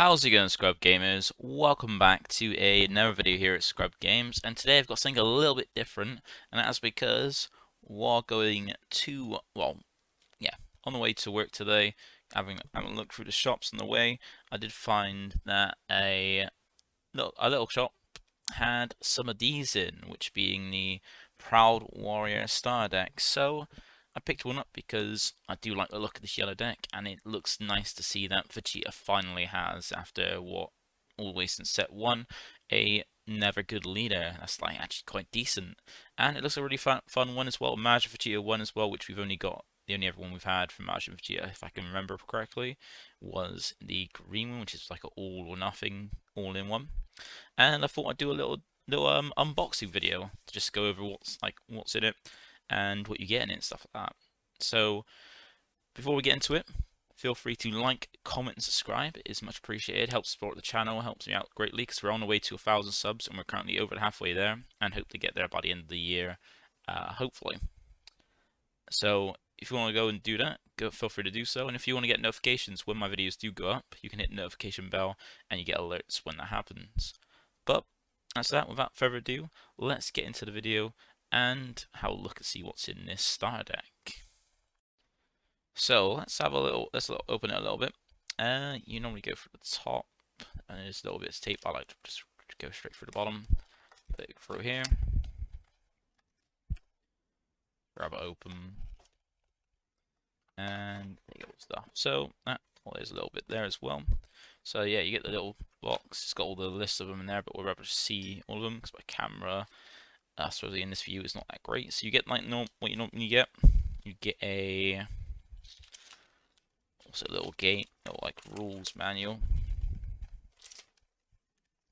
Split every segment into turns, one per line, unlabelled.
How's it going, Scrub Gamers? Welcome back to another video here at Scrub Games, and today I've got something a little bit different, and that's because while going to, on the way to work today, having a look through the shops on the way, I did find that a little shop had some of these in, which being the Proud Warrior Star deck. So I picked one up because I do like the look of this yellow deck, and it looks nice to see that Vegeta finally has, after what, all the way since set 1, a never good leader. That's like actually quite decent. And it looks a really fun one as well. Majin Vegeta 1 as well, which we've only got, the only other one we've had from Majin Vegeta, if I can remember correctly, was the green one, which is like an all or nothing, all in one. And I thought I'd do a little unboxing video to just go over what's in it and what you get in it and stuff like that. So before we get into it, feel free to like, comment, and subscribe. It is much appreciated. Helps support the channel, helps me out greatly because we're on the way to 1,000 subs and we're currently over halfway there and hope to get there by the end of the year, hopefully. So if you want to go and do that, feel free to do so. And if you want to get notifications when my videos do go up, you can hit the notification bell and you get alerts when that happens. But that's that. Without further ado, let's get into the video and have a look and see what's in this starter deck. So let's open it a little bit. You normally go for the top, and there's a little bit of tape. I like to just go straight through the bottom, put it through here, grab it open, and there you go, stuff. So there's a little bit there as well. So yeah, you get the little box. It's got all the lists of them in there, but we're able to see all of them because my camera, especially in this view, is not that great. So you get like what you normally get. You get a little game, like rules manual,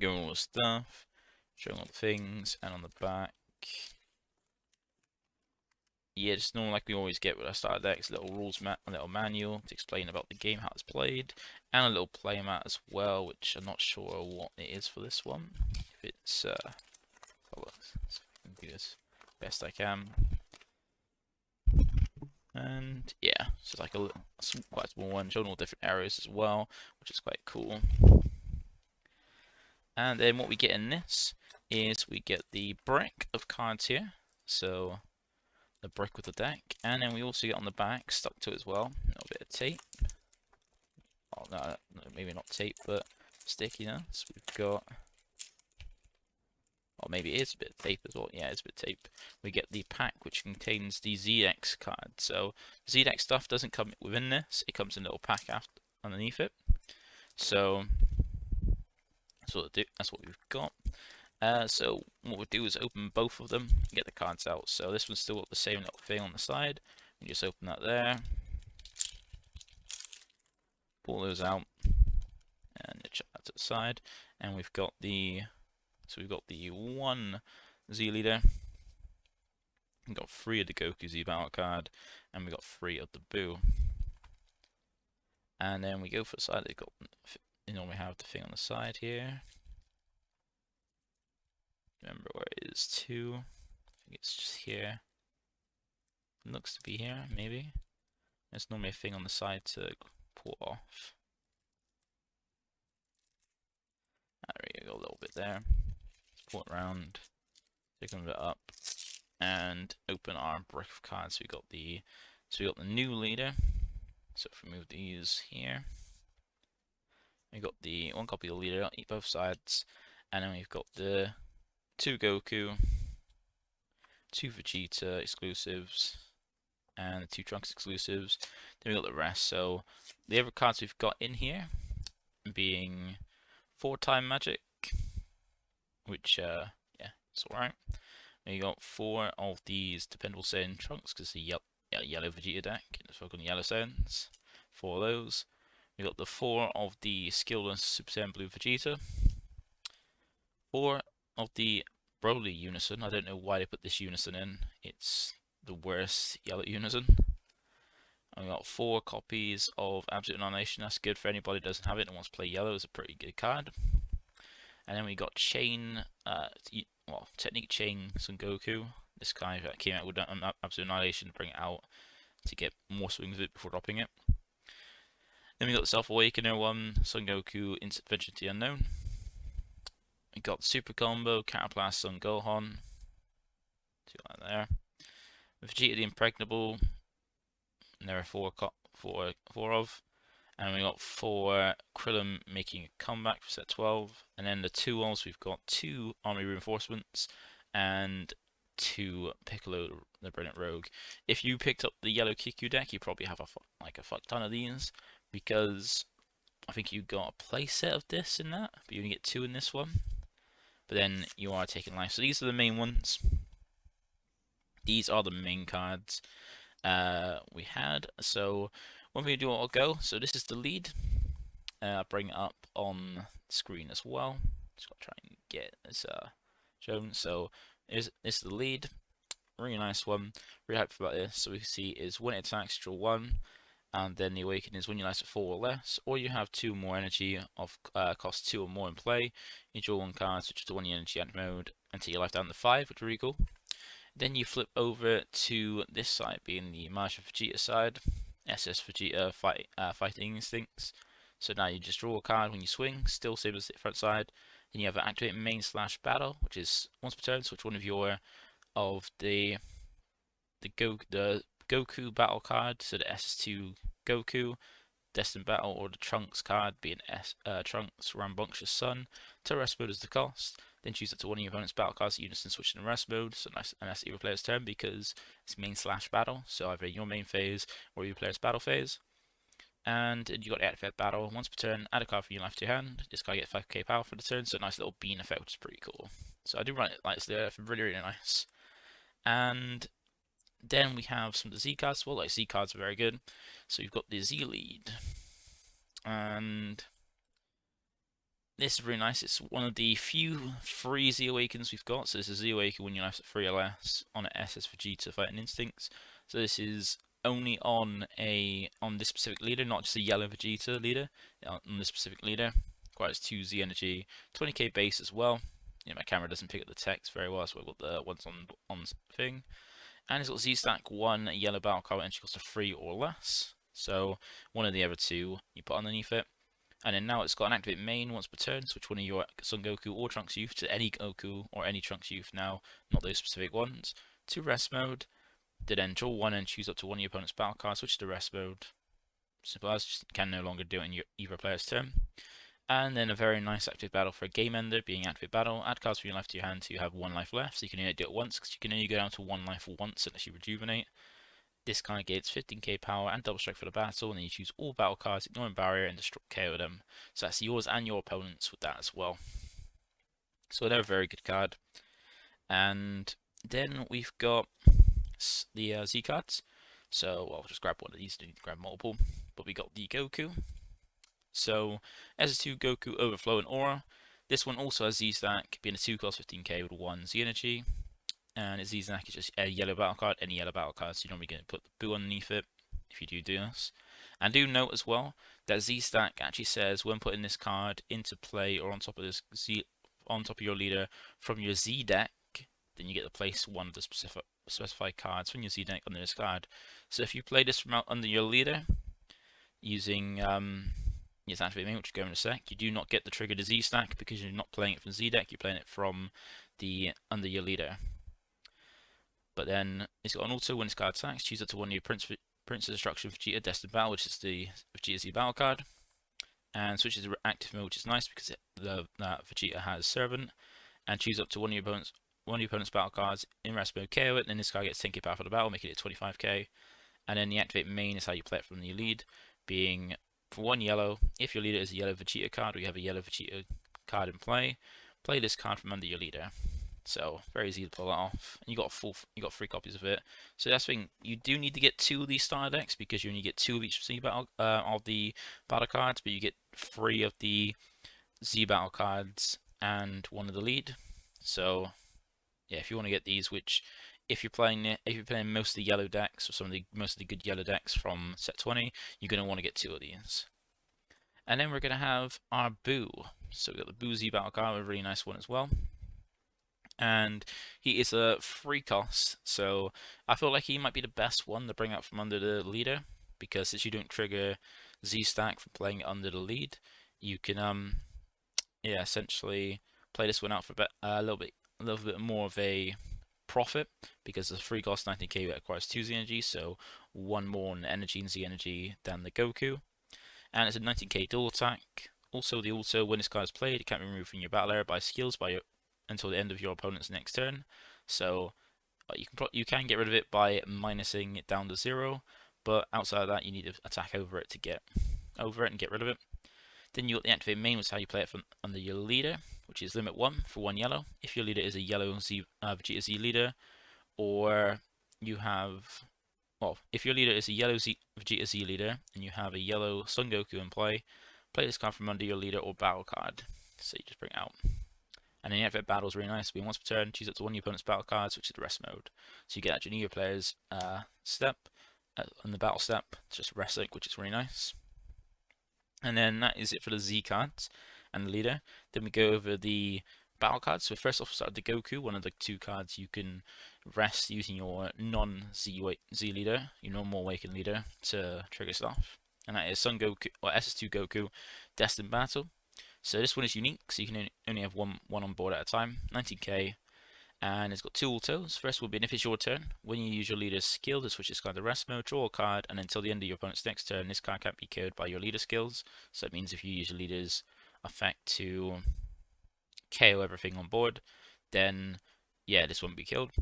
going all the stuff, showing all the things, and on the back, yeah, just normal like we always get with our starter decks, little rules a little manual to explain about the game, how it's played, and a little play mat as well, which I'm not sure what it is for this one. If it's do this best I can. And yeah, so like quite small one, showing all different areas as well, which is quite cool. And then what we get in this is we get the brick of cards here, so the brick with the deck, and then we also get on the back, stuck to it as well, a little bit of tape. Oh no, maybe not tape, but stickiness. We've got, or maybe it is a bit of tape as well. Yeah, it's a bit of tape. We get the pack which contains the ZX card. So ZX stuff doesn't come within this; it comes in a little pack underneath it. So that's what we've got. So what we'll do is open both of them and get the cards out. So this one's still got the same little thing on the side. We just open that there, pull those out, and chuck that to the side. And we've got the one Z leader. We've got 3 of the Goku Z battle card, and we got 3 of the Boo. And then we go for the side. You normally have the thing on the side here. Remember where it is too. I think it's just here. It looks to be here, maybe. There's normally a thing on the side to pull off. There we go, a little bit there. Let's pull it around, take a bit up, and open our brick of cards. So we got the new leader. So if we move these here, we got the 1 copy of the leader, eat both sides, and then we've got the 2 Goku, 2 Vegeta exclusives, and the 2 Trunks exclusives. Then we got the rest. So the other cards we've got in here being 4-time magic, which yeah, it's alright. We got 4 of these dependable Saiyan Trunks because the yellow Vegeta deck, let's focus on the yellow Saiyans. 4 of those. We got the 4 of the skillless Super Saiyan Blue Vegeta. 4 of the Broly Unison. I don't know why they put this Unison in. It's the worst yellow Unison. And we got 4 copies of Absolute Annihilation. That's good for anybody who doesn't have it and wants to play yellow. It's a pretty good card. And then we got Chain, Technique Chain Son Goku. This guy that came out with Absolute Annihilation to bring it out to get more swings of it before dropping it. Then we got the Self-Awakener one, Son Goku, Instant Venture to the Unknown. We got the Super Combo, Cataplast, Son Gohan. See that there. Vegeta the Impregnable, and there are four of. And we got 4 Krillin making a comeback for set 12. And then the 2 Wolves, we've got 2 Army Reinforcements and 2 Piccolo the Brilliant Rogue. If you picked up the yellow Kiku deck, you probably have a fuck ton of these, because I think you got a playset of this in that, but you only get 2 in this one. But then you are taking life. So these are the main ones. These are the main cards we had. So when we do auto go, so this is the lead. I'll bring it up on screen as well. Just gotta try and get this shown. So this is the lead. Really nice one. Really happy about this. So we can see is when it attacks, draw 1. And then the Awaken is when you last at 4 or less, or you have 2 more energy of cost 2 or more in play. You draw 1 card, switch to 1 energy out mode until your life down to 5, which is really cool. Then you flip over to this side, being the Majin Vegeta side, SS Vegeta Fighting Instincts. So now you just draw a card when you swing, still same as the front side. Then you have an activate main / battle, which is once per turn, switch one of the Goku battle card, so the SS2 Goku, Destined Battle, or the Trunks card, being Trunks Rambunctious Sun, to rest mode as the cost. Then choose up to one of your opponent's battle cards in unison, switch in rest mode, so nice, and that's either player's turn because it's main / battle, so either your main phase or your player's battle phase. And you got the activate battle. Once per turn, add a card from your life to your hand. This guy gets 5k power for the turn, so a nice little bean effect, which is pretty cool. So I do run it like this there, really, really nice. And then we have some of the Z cards as well. Like Z cards are very good. So you've got the Z lead, and this is really nice. It's one of the few free Z-Awakens we've got. So this is Z-Awaken when you're left at 3 or less on an SS Vegeta Fighting Instincts. So this is only on this specific leader, not just a yellow Vegeta leader. On this specific leader, requires 2 Z energy, 20k base as well. My camera doesn't pick up the text very well, so I've got the ones on thing. And it's got Z stack 1 yellow battle card entry cost of 3 or less. So one of the other 2 you put underneath it. And then now it's got an activate main once per turn, switch one of your Son Goku or Trunks Youth to any Goku or any Trunks Youth now, not those specific ones, to rest mode. Then draw 1 and choose up to one of your opponent's battle cards, switch to rest mode. Simple as, just can no longer do it in either player's turn. And then a very nice active battle for a game ender, being active battle. Add cards from your life to your hand to have 1 life left, so you can only do it once, because you can only go down to 1 life once unless you rejuvenate. This card gets 15k power and double strike for the battle, and then you choose all battle cards, ignoring barrier, and destroy KO them. So that's yours and your opponents with that as well. So they're a very good card. And then we've got the Z cards. So I'll just grab one of these, don't need to grab multiple. But we got the Goku. So S2 Goku Overflow and Aura. This one also has Z stack, being a 2 cost 15k with 1 Z energy. And its Z stack is just a yellow battle card, any yellow battle card, so you're normally going to put the Boo underneath it if you do this. And do note as well that Z stack actually says when putting this card into play or on top of your leader from your Z deck, then you get to place one of the specified cards from your Z deck under this card. So if you play this from under your leader using yes, activate main, which will go in a sec, you do not get the trigger to Z stack because you're not playing it from Z deck, you're playing it from the under your leader. But then it's got an auto when this card attacks, choose it to one of your Prince of Destruction Vegeta Destined Battle, which is the Vegeta Z battle card, and switches to active mode, which is nice because that Vegeta has Servant, and choose up to one of your opponent's battle cards in rest mode, KO it, and then this guy gets 10k power for the battle, making it 25k. And then the activate main is how you play it from the lead, being for 1 yellow, if your leader is a yellow Vegeta card or you have a yellow Vegeta card in play this card from under your leader. So very easy to pull that off. And you got 3 copies of it. So that's the thing, you do need to get 2 of these starter decks because you only get 2 of each Z battle of the battle cards, but you get 3 of the Z battle cards and 1 of the lead. So yeah, if you want to get these, which if you're playing most of the yellow decks or most of the good yellow decks from set 20, you're going to want to get 2 of these. And then we're going to have our Boo. So we got the Boo Z battle card, a really nice one as well. And he is a free cost, so I feel like he might be the best one to bring out from under the leader, because since you don't trigger Z stack from playing it under the lead, you can yeah, essentially play this one out for a little bit more of a profit, because the free cost 19k requires 2 Z energy, so one more in energy and Z energy than the Goku, and it's a 19k dual attack. Also, the auto, when this card is played, it can't be removed from your battle area by skills until the end of your opponent's next turn. So you can get rid of it by minusing it down to 0, but outside of that, you need to attack over it to get over it and get rid of it. Then you got the activate main, which is how you play it from under your leader, which is limit 1 for 1 yellow. If your leader is a yellow Vegeta Z leader, or you have, well, if your leader is a yellow Vegeta Z leader and you have a yellow Son Goku in play this card from under your leader or battle card. So you just bring it out. And then the activate battle is really nice. Being once per turn, choose up to one of your opponent's battle cards, which is the rest mode. So you get actually your player's step on the battle step, just rest link, which is really nice. And then that is it for the Z cards and the leader. Then we go over the battle cards. So first off, we start with the Goku, one of the 2 cards you can rest using your non-Z leader, your normal Awaken leader, to trigger stuff. And that is Son Goku, or SS2 Goku, Destined Battle. So this one is unique, so you can only have one on board at a time, 19k. And it's got 2 autos. First will be, if it's your turn, when you use your leader's skill to switch this card to rest mode, draw a card, and until the end of your opponent's next turn, this card can't be KO'd by your leader skills. So it means if you use your leader's effect to KO everything on board, then yeah, this won't be killed.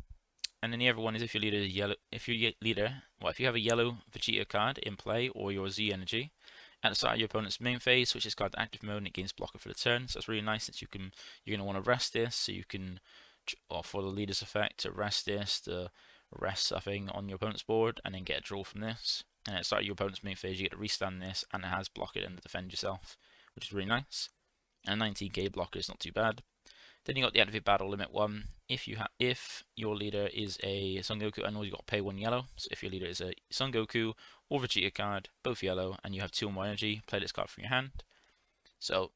And then the other one is if your leader is yellow. If you have a yellow Vegeta card in play or your Z energy, at the start of your opponent's main phase, switch this card to active mode and it gains blocker for the turn. So that's really nice, since you're going to want to rest this, so you can, or for the leader's effect, to rest this, to rest something on your opponent's board, and then get a draw from this. And at the start of your opponent's main phase, you get to restand this, and it has block it and defend yourself, which is really nice. And 19k blocker is not too bad. Then you got the activate battle limit 1. If your leader is a Son Goku, and all you got to pay 1 yellow. So if your leader is a Son Goku or Vegeta card, both yellow, and you have 2 or more energy, play this card from your hand. So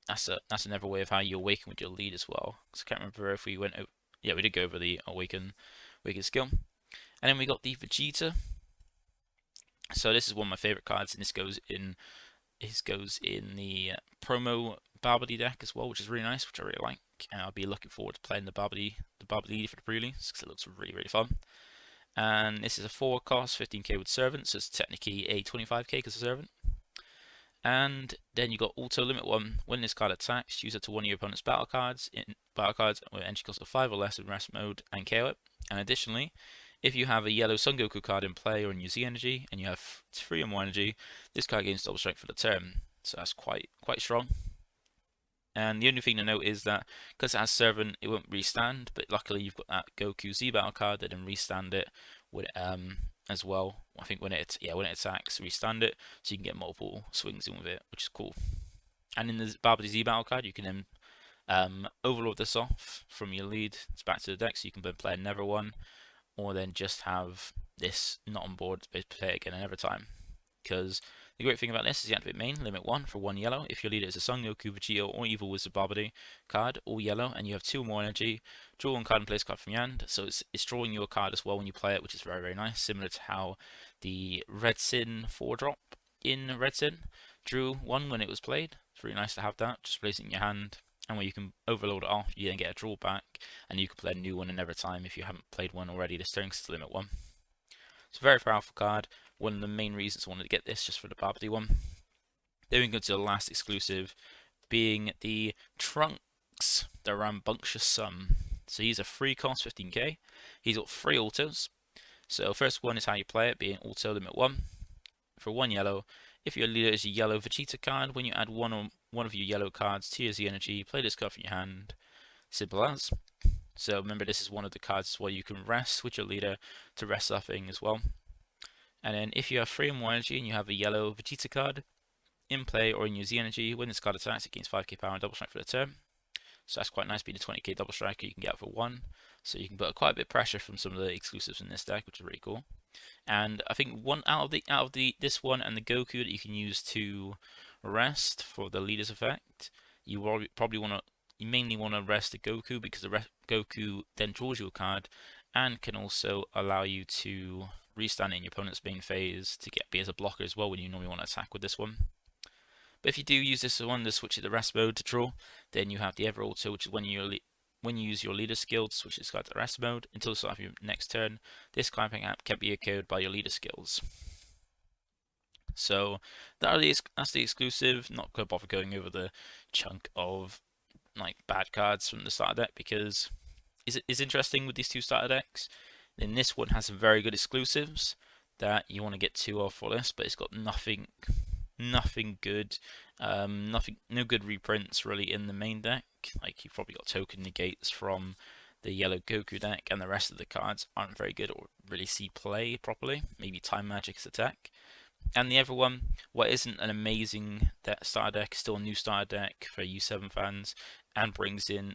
that's another way of how you awaken with your lead as well. So I can't remember if we went over. Yeah, we did go over the awaken skill. And then we got the Vegeta. So this is one of my favorite cards, and this goes in the promo Barbody deck as well, which is really nice, which I really like. And I'll be looking forward to playing the Barbody for the pre-release, because it looks really, really fun. And this is a 4 cost, 15k with Servant, so it's technically a 25k because of Servant. And then you got auto limit 1. When this card attacks, choose it to one of your opponent's battle cards with entry cost of 5 or less in rest mode, and KO it. And additionally, if you have a yellow Son Goku card in play or in your Z energy, and you have 3 or more energy, this card gains double strength for the turn. So that's quite strong. And the only thing to note is that because it has Servant, it won't restand, but luckily you've got that Goku Z battle card that then restand it with as well. I think when it attacks, restand it, so you can get multiple swings in with it, which is cool. And in the Barbary Z battle card, you can then overload this off from your lead. It's back to the deck, so you can then play another one, or then just have this not on board to play it again another time. Because the great thing about this is the activate main, limit 1 for 1 yellow. If your leader is a Son Goku, Vegeta, or Evil Wizard Barbary card, all yellow, and you have 2 more energy, draw 1 card and place a card from your hand. So it's drawing your card as well when you play it, which is very, very nice. Similar to how the Red Sin 4-drop in Red Sin drew 1 when it was played. It's really nice to have that, just place it in your hand. And when you can overload it off, you then get a draw back, and you can play a new one another time if you haven't played one already this turn, because it's limit 1. It's a very powerful card. One of the main reasons I wanted to get this, just for the Barbary one. Then we go to the last exclusive, being the Trunks, the Rambunctious Sun. So he's a 3 cost, 15k. He's got 3 autos. So first one is how you play it, being auto limit 1 for 1 yellow. If your leader is a yellow Vegeta card, when you add one of your yellow cards to your Z energy, play this card from your hand. Simple as. So remember, this is one of the cards where you can rest with your leader to rest something as well. And then if you have 3 or more energy and you have a yellow Vegeta card in play or in your Z energy, when this card attacks, it gains 5k power and double strike for the turn. So that's quite nice, being a 20k double striker you can get out for 1. So you can put quite a bit of pressure from some of the exclusives in this deck, which is really cool. And I think one out of this one and the Goku that you can use to rest for the leader's effect, you mainly want to rest the Goku, because the Goku then draws you a card and can also allow you to restand in your opponent's main phase to be as a blocker as well when you normally want to attack with this one. But if you do use this one to switch it to rest mode to draw, then you have the Ever Auto, which is when you use your leader skill to switch this card to rest mode until the start of your next turn. This climbing app can be echoed by your leader skills. So that's the exclusive. Not going to bother going over the chunk of like bad cards from the starter deck because it's interesting with these two starter decks. Then this one has some very good exclusives that you want to get two of for this, but it's got nothing good, no good reprints really in the main deck. Like you've probably got token negates from the yellow Goku deck, and the rest of the cards aren't very good or really see play properly. Maybe Time Magic's attack. And the other one, what isn't an amazing starter deck, is still a new starter deck for U7 fans, and brings in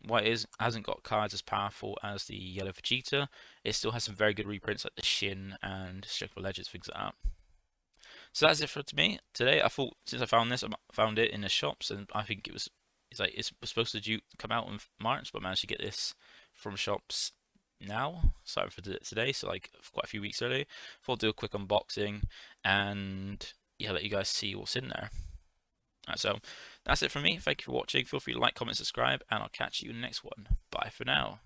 hasn't got cards as powerful as the yellow Vegeta. It still has some very good reprints like the Shin and Strict for Legends, things like that. So that's it for me today. I thought since I found this, I found it in the shops, and I think it's supposed to come out in March, but I managed to get this from shops now. Sorry for today, so like quite a few weeks early. Thought I'd do a quick unboxing and yeah, let you guys see what's in there. Alright, so that's it from me. Thank you for watching. Feel free to like, comment, subscribe, and I'll catch you in the next one. Bye for now.